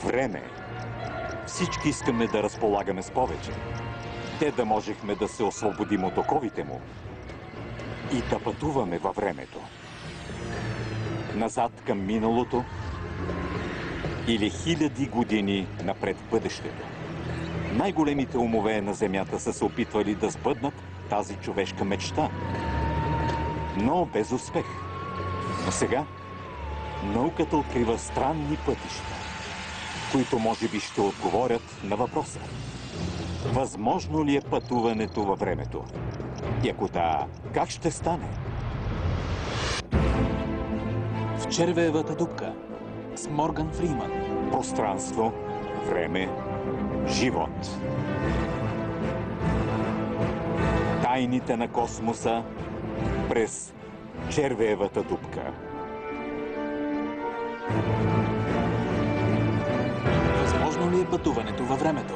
Време. Всички искаме да разполагаме с повече. Те да можехме да се освободим от оковите му и да пътуваме във времето. Назад към миналото или хиляди години напред в бъдещето. Най-големите умове на Земята са се опитвали да сбъднат тази човешка мечта. Но без успех. Но сега науката открива странни пътища, които може би ще отговорят на въпроса. Възможно ли е пътуването във времето? И ако да, как ще стане? В червеевата дупка с Морган Фриман. Пространство, време, живот. Тайните на космоса през червеевата дупка. Възможно ли е пътуването във времето?